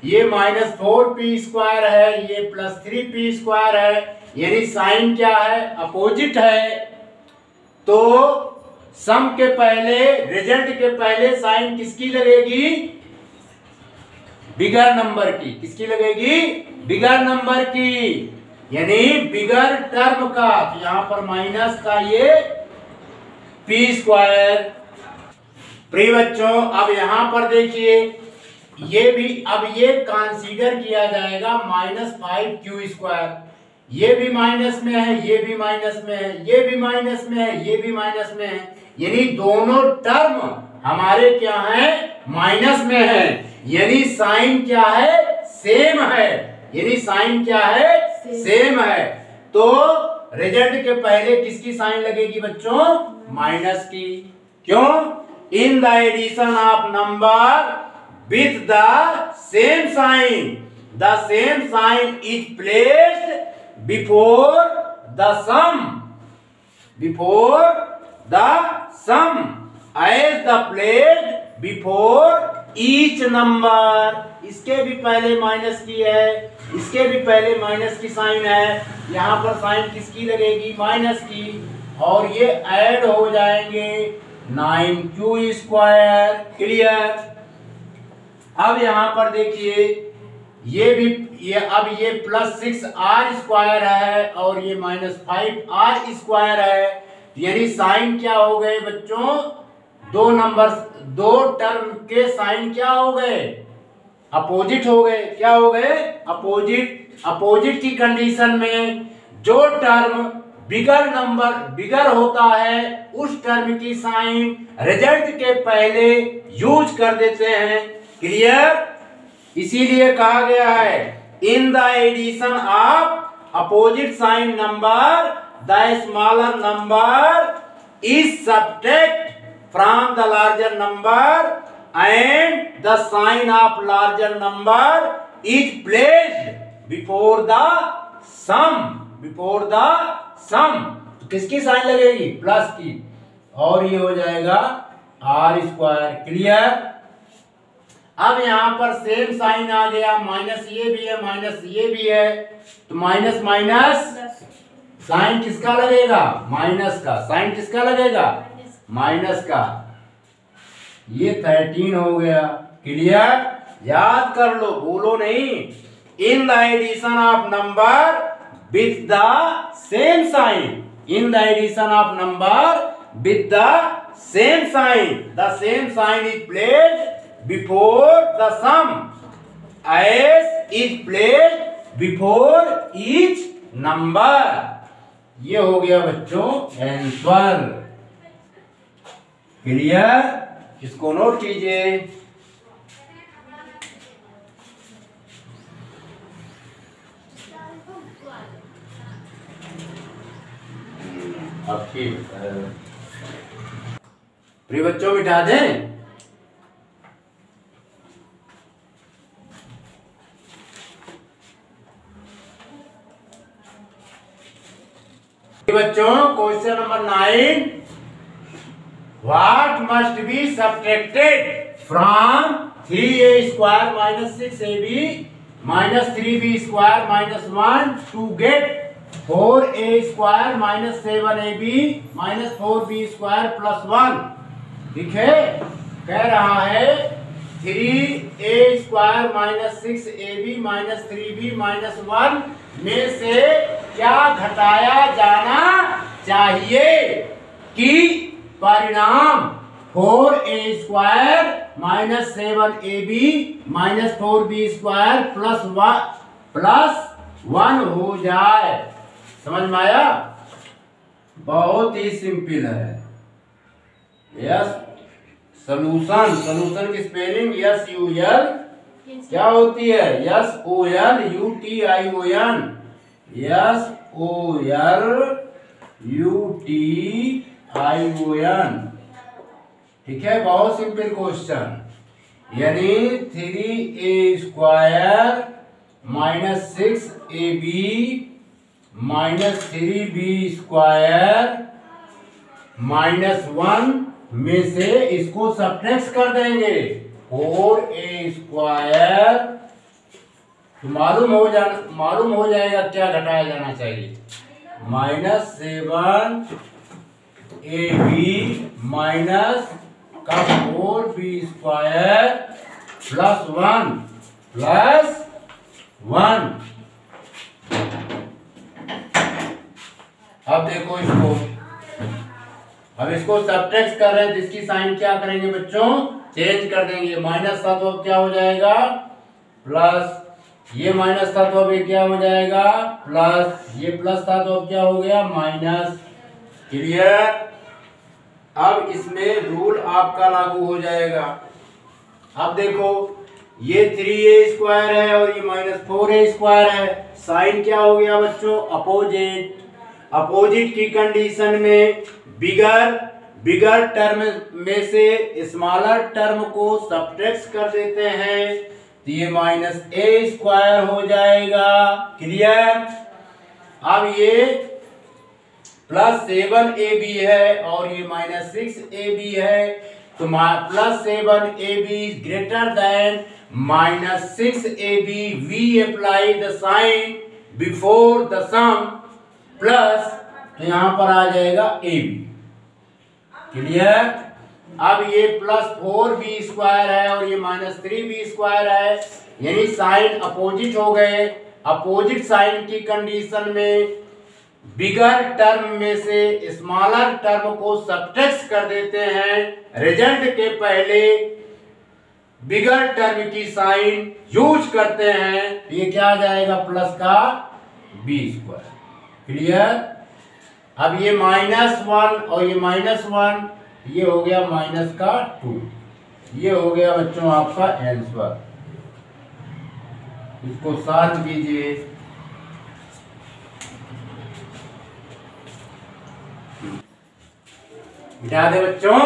ये माइनस 4p² है, ये प्लस 3p² है, यानी साइन क्या है, अपोजिट है। तो सम के पहले, रिजल्ट के पहले साइन किसकी लगेगी, बिगर नंबर की। किसकी लगेगी, बिगर नंबर की, यानी बिगर टर्म का। तो यहां पर माइनस का ये p²। प्रिय बच्चों, अब यहां पर देखिए, ये भी अब ये कंसीडर किया जाएगा माइनस 5q²। ये भी माइनस में है, ये भी माइनस में है, ये भी माइनस में है, ये भी माइनस में है, यानी दोनों टर्म हमारे क्या है, माइनस में है। यानी साइन क्या है, सेम है। यानी साइन क्या है, सेम है। तो रिजल्ट के पहले किसकी साइन लगेगी बच्चों, माइनस की। क्यों? In the addition of number with the same sign, the same sign is placed before the sum, before the sum as the placed before each number. इसके भी पहले माइनस की है, इसके भी पहले माइनस की साइन है। यहाँ पर साइन किसकी लगेगी, माइनस की। और ये ऐड हो जाएंगे 9q²। क्लियर? अब यहाँ पर देखिए, ये भी अब ये प्लस 6r² है और ये माइनस 5r² है। यानी साइन क्या हो गए बच्चों, दो नंबर, दो टर्म के साइन क्या हो गए, अपोजिट हो गए। क्या हो गए, अपोजिट। अपोजिट की कंडीशन में जो टर्म बिगर नंबर, बिगर होता है, उस टर्म की साइन रिजल्ट के पहले यूज कर देते हैं। क्लियर? इसीलिए कहा गया है, in the addition of opposite sign number the smaller number is subtract from the larger number and the sign of larger number is placed before the sum, before the sum. तो किसकी sign लगेगी, plus की। और ये हो जाएगा r²। Clear? अब यहां पर सेम साइन आ गया, माइनस ये भी है, माइनस ये भी है, तो माइनस माइनस साइन किसका लगेगा, माइनस का। साइन किसका लगेगा, माइनस का। ये 13 हो गया। क्लियर? याद कर लो, बोलो नहीं। In the addition of number with the same sign, in the addition of number with the same sign, the same sign is placed before the sum as is placed before each number। ये हो गया बच्चों answer. Clear? इसको note कीजिए। अब ठीक प्रिय बच्चों मिटा दें। बच्चों question number 9, what must be subtracted from 3a square minus 6ab minus 3b square minus 1 to get 4a square minus 7ab minus 4b square plus 1। ठीक है, कह रहा है 3a square minus 6ab minus 3b minus 1 में से क्या घटाया जाना चाहिए कि परिणाम 4a square minus 7ab minus 4b square plus 1 हो जाए। समझ में आया? बहुत ही सिंपल है। यस सॉल्यूशन की स्पेलिंग SUL क्या होती है? SOLUTION SOLUTION। ठीक है, बहुत सिंपल क्वेश्चन। यानी 3a square minus 6ab minus 3b square minus 1 में से इसको सब्ट्रैक्ट कर देंगे 4a स्क्वायर, तो मालूम हो जाएगा क्या घटाया जाना चाहिए। माइनस 7ab माइनस का 4b स्क्वायर प्लस 1। अब देखो अब इसको सब्ट्रैक्ट कर रहे हैं, जिसकी साइन क्या करेंगे बच्चों? चेंज कर देंगे। माइनस था तो अब क्या हो जाएगा? प्लस। ये माइनस था तो अब ये क्या हो जाएगा? प्लस। ये प्लस था तो अब क्या हो गया? माइनस। क्लियर? अब इसमें रूल आपका लागू हो जाएगा। अब देखो ये 3a स्क्वायर है और ये माइनस 4a स्क्वायर है। साइन क्या हो गया बच्चों? अपोजिट। अपोजिट की कंडीशन में बिगर टर्म में से स्मॉलर टर्म को सब्ट्रैक्ट कर देते हैं, तो ये माइनस a स्क्वायर हो जाएगा। क्लियर? अब ये प्लस 7ab है और ये माइनस 6ab है, तो plus 7ab greater than minus 6ab। We apply the sign before the sum plus, तो यहां पर आ जाएगा ab। क्लियर? अब ये प्लस 4b स्क्वायर है और ये माइनस 3b स्क्वायर है, यानी साइन अपोजिट हो गए। अपोजिट साइन की कंडीशन में बिगर टर्म में से स्मॉलर टर्म को सब्ट्रैक्ट कर देते हैं। रिजल्ट के पहले बिगर टर्म की साइन यूज करते हैं, ये क्या आ जाएगा? प्लस का b स्क्वायर। क्लियर? अब ये -1 और ये -1, ये हो गया माइनस का 2। ये हो गया बच्चों आपका आंसर। इसको सॉल्व कीजिए। मिटा दे बच्चों?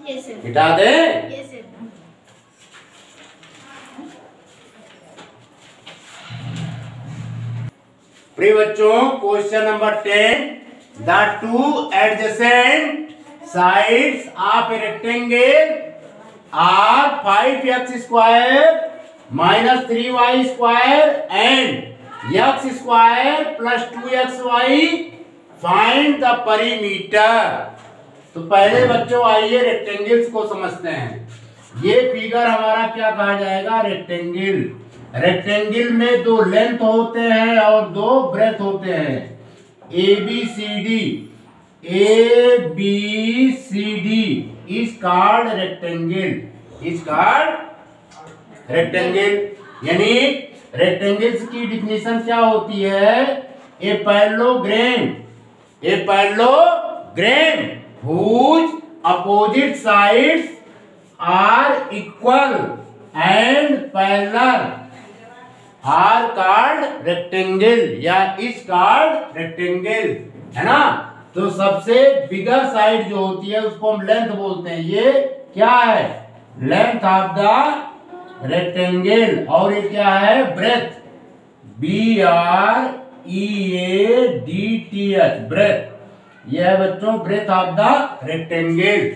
Yes sir. मिटा दे? Yes sir. प्रिय बच्चों question number 10, the two adjacent sides of a rectangle are 5x square minus 3y square and x square plus 2xy। Find the perimeter. तो पहले बच्चों आइए रेक्टेंगल्स को समझते हैं। ये फिगर हमारा क्या कहा जाएगा? रेक्टेंगल। रेक्टेंगल में 2 लेंथ होते हैं और 2 ब्रेथ होते हैं। ABCD is called rectangle. Is called rectangle. यानी रेक्टेंगल्स की डिफिनीशन क्या होती है? A parallelogram whose opposite sides are equal and parallel are called rectangle या is called rectangle, है ना? तो सबसे बिगर साइड जो होती है उसको हम लेंथ बोलते हैं। ये क्या है? Length of the rectangle. और ये क्या है? ब्रेथ। BREADTH, breadth. यह है बच्चों ब्रेथ ऑफ द रेक्टेंगल।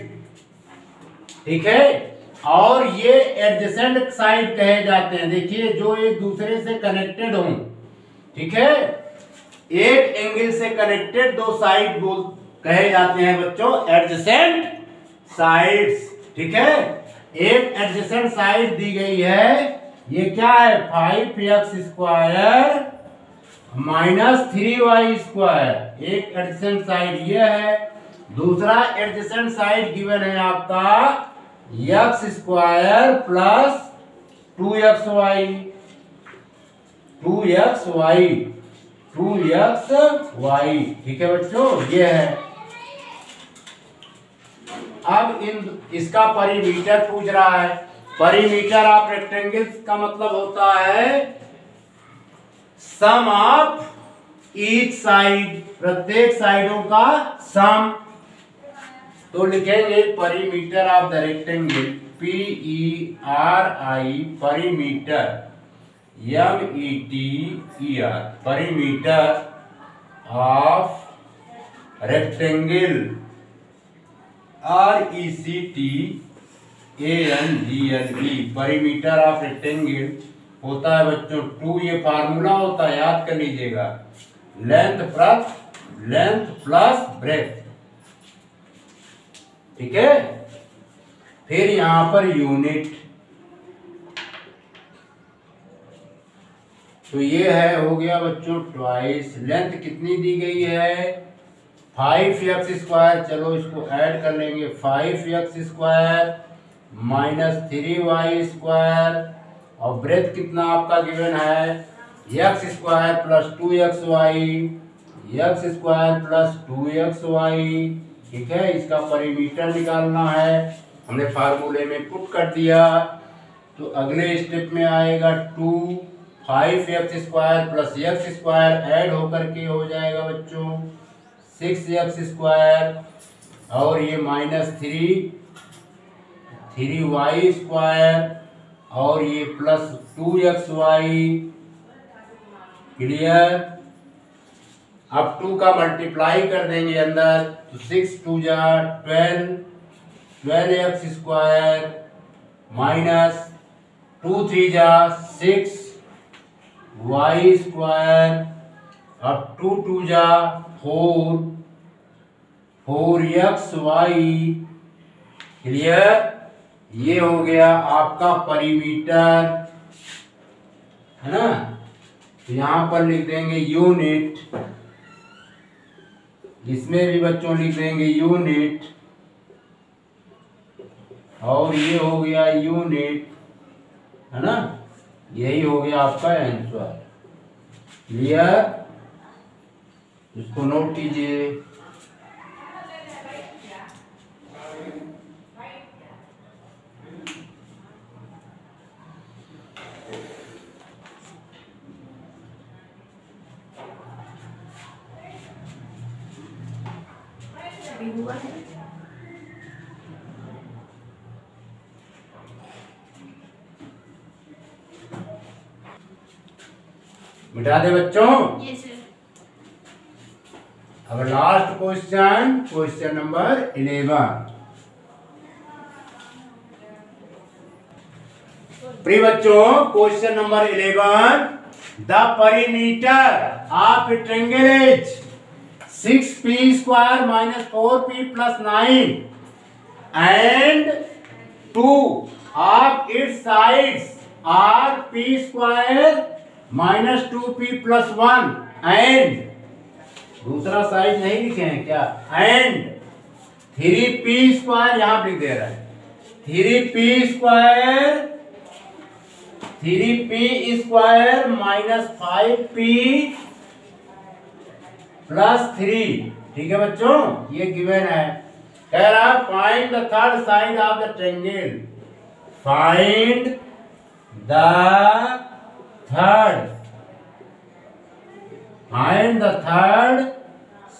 ठीक है। और ये एडजेसेंट साइड कहे जाते हैं। देखिए, जो एक दूसरे से कनेक्टेड हों। ठीक है, एक एंगल से कनेक्टेड दो साइड बोल कहे जाते हैं बच्चों एडजेसेंट साइड्स। ठीक है, एक एडजेसेंट साइड दी गई है, ये क्या है? 5x² minus 3y²। एक एडजेसेंट साइड ये है। दूसरा एडजेसेंट साइड गिवन है आपका x² प्लस 2xy। 2xy। ठीक है बच्चों, ये है। अब इसका परिमीटर पूछ रहा है। परिमीटर ऑफ रेक्टेंगल का मतलब होता है सम ऑफ ईच साइड, प्रत्येक साइडों का सम। तो लिखेंगे परिमीटर of the rectangle, PERI, perimeter, METER, perimeter of rectangle, RECTANGLE, परिमीटर of rectangle होता है बच्चों 2। ये फार्मूला होता है, याद कर लीजिएगा। Length plus breadth. ठीक है। फिर यहां पर यूनिट, तो ये है, हो गया बच्चों ट्वाइस। लेंथ कितनी दी गई है? 5x²। चलो इसको ऐड कर लेंगे। 5x² minus 3y²। और ब्रेथ कितना आपका गिवन है? x² plus 2xy, x² plus 2xy। ठीक है, इसका परिमीटर निकालना है। हमने फार्मूले में पुट कर दिया। तो अगले स्टेप में आएगा 2, 5x² प्लस x² ऐड होकर के हो जाएगा बच्चों 6x²। और ये माइनस 3y²। और ये प्लस 2xy। क्लियर? अब 2 का मल्टीप्लाई कर देंगे अंदर, तो 6 2 जा 12x² माइनस 2 3 जा 6y²। अब 2 2 जा 4xy। क्लियर? ये हो गया आपका परिमीटर, है ना। तो यहां पर लिख देंगे यूनिट, इसमें भी बच्चों लिख देंगे यूनिट। और ये हो गया यूनिट, है ना। यही हो गया आपका आंसर। क्लियर? इसको नोट कीजिए। हुआ है। मिटा दे बच्चों। Yes sir. अब लास्ट क्वेश्चन नंबर 11। प्रिय बच्चों, question number 11। The perimeter of a triangle is 6p² minus 4p plus 9 and 2 of its sides are p² minus 2p plus 1 and दूसरा साइड नहीं लिखे हैं क्या? and 3p² यहां लिख दे रहा है 3p² minus 5p प्लस 3। ठीक है बच्चों, ये गिवन है। कह रहा find the third side of the triangle. Find the third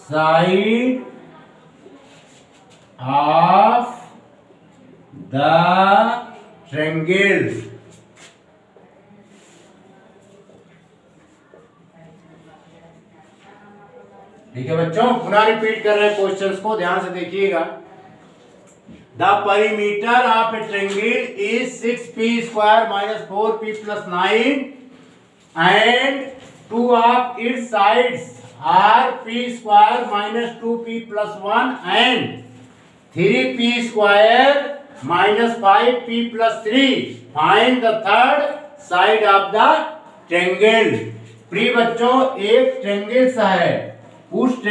side of the triangle. ठीक है बच्चों, पुनः रिपीट कर रहे हैं क्वेश्चंस को, ध्यान से देखिएगा। The perimeter of a triangle is 6p square minus 4p plus 9 and two of its sides are p square minus 2p plus 1 and 3p square minus 5p plus 3। Find the third side of the triangle. प्रिय बच्चों, एक triangle है, उस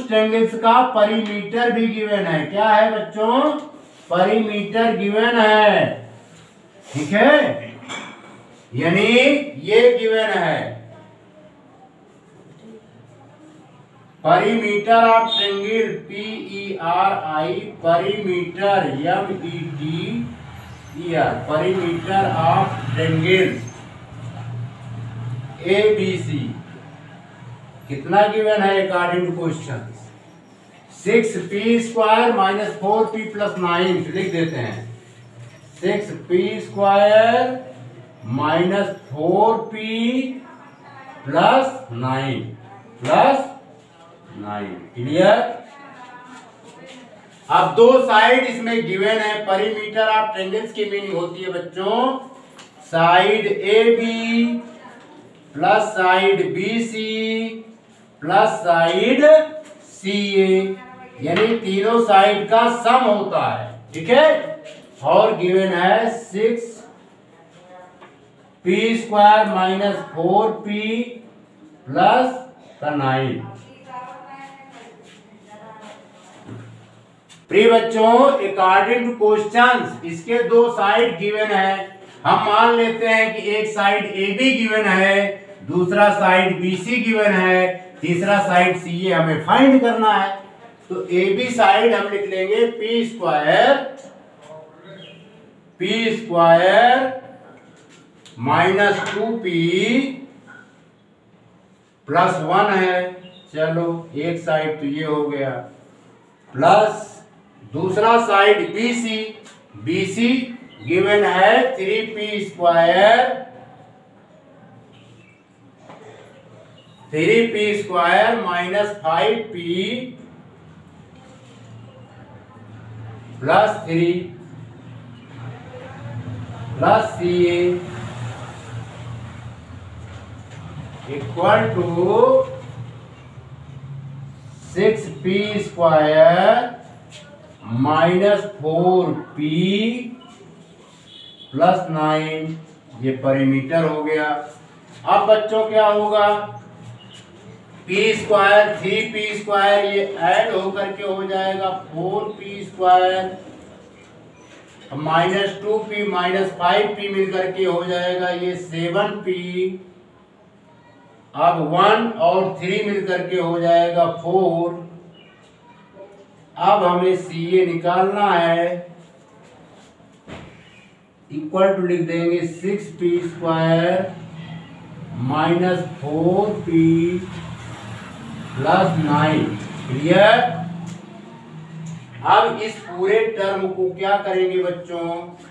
triangles का परिमीटर भी given है। क्या है बच्चों? परिमीटर गिवन है। ठीक है, यानी ये गिवन है perimeter of triangle PERI, perimeter METER, perimeter of triangle ABC कितना गिवन है according to question? 6p square minus 4p plus 9 लिख देते हैं। 6p square minus 4p plus 9 clear. अब दो साइड इसमें गिवन है। परिमीटर ऑफ ट्रायंगल्स की मीनिंग होती है बच्चों side AB plus side BC plus side CA, यानी तीनों साइड का सम होता है। ठीक है, और गिवन है 6p square minus 4p plus 9। प्रिय बच्चों, अकॉर्डिंग टू क्वेश्चंस इसके दो साइड गिवन है। हम मान लेते हैं कि एक साइड AB गिवन है, दूसरा साइड BC गिवन है, तीसरा साइड CA हमें फाइंड करना है। तो AB साइड हम लिख लेंगे p square minus 2p plus 1 है। चलो, एक साइड तो ये हो गया, प्लस दूसरा साइड BC गिवन है 3p square minus 5p plus 3 plus CA equal to 6p square minus 4p plus 9। ये परिमीटर हो गया। अब बच्चों क्या होगा? p स्क्वायर 3p स्क्वायर ये ऐड होकर के हो जाएगा 4p square minus 2p minus 5p मिलकर के हो जाएगा ये 7p। अब 1 और 3 मिलकर के हो जाएगा 4। अब हमें CA निकालना है, इक्वल टू लिख देंगे 6p square minus 4p plus 9। Clear. अब इस पूरे टर्म को क्या करेंगे बच्चों?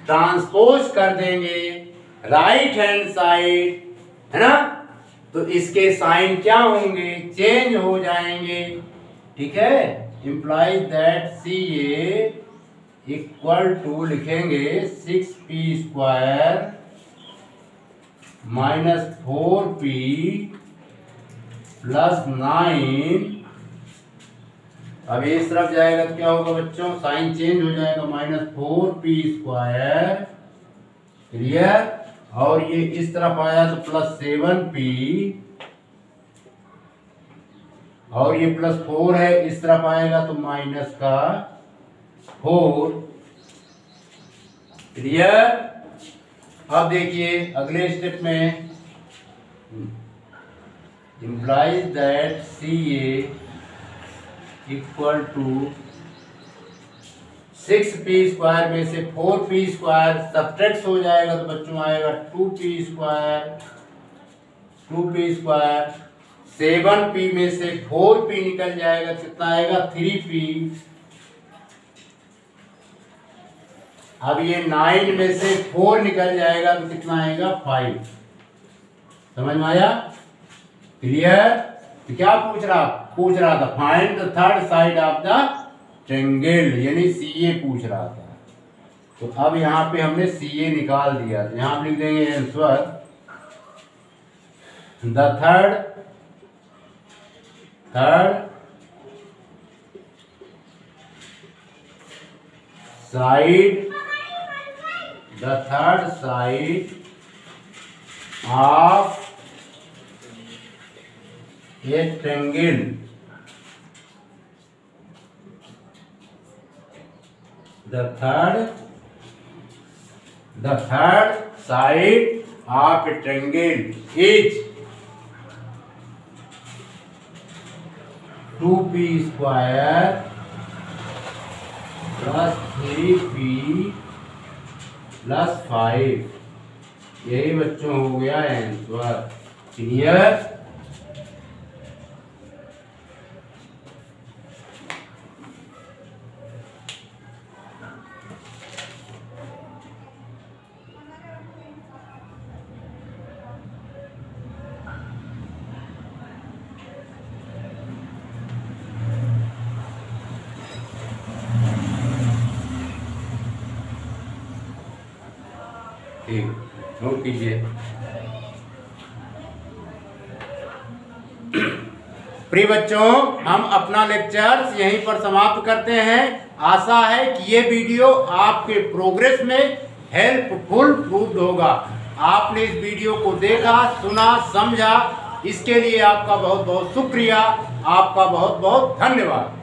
ट्रांसपोज कर देंगे राइट हैंड साइड, है ना? तो इसके साइन क्या होंगे? चेंज हो जाएंगे। ठीक है, implies that CA equal to लिखेंगे 6p square minus 4p plus 9। अब इस तरफ जाएगा तो क्या होगा बच्चों? साइन चेंज हो जाएगा, माइनस 4p स्क्वायर। क्लियर। और ये इस तरफ आया तो प्लस 7p, और ये प्लस 4 है, इस तरफ आएगा तो माइनस का 4। क्लियर। अब देखिए अगले स्टेप में, implies that CA equal to 6p square में से 4p स्क्वायर सब्ट्रैक्ट हो जाएगा तो बच्चों आएगा 2p स्क्वायर 7p में से 4p निकल जाएगा, कितना आएगा 3p। अब ये 9 में से 4 निकल जाएगा तो कितना आएगा 5। समझ में आया? क्लियर? तो क्या पूछ रहा था find the third side of the triangle, यानी CA पूछ रहा था। तो अब यहाँ पे हमने CA निकाल दिया, तो यहाँ लिख देंगे answer the third side of a triangle the third side of a triangle is 2p square plus 3p plus 5। यही बच्चों हो गया आंसर। क्लियर? ठीक, नोट कीजिए। प्रिय बच्चों, हम अपना लेक्चर यहीं पर समाप्त करते हैं। आशा है कि ये वीडियो आपके प्रोग्रेस में हेल्पफुल प्रूव्ड होगा। आपने इस वीडियो को देखा, सुना, समझा, इसके लिए आपका बहुत बहुत शुक्रिया, आपका बहुत बहुत धन्यवाद।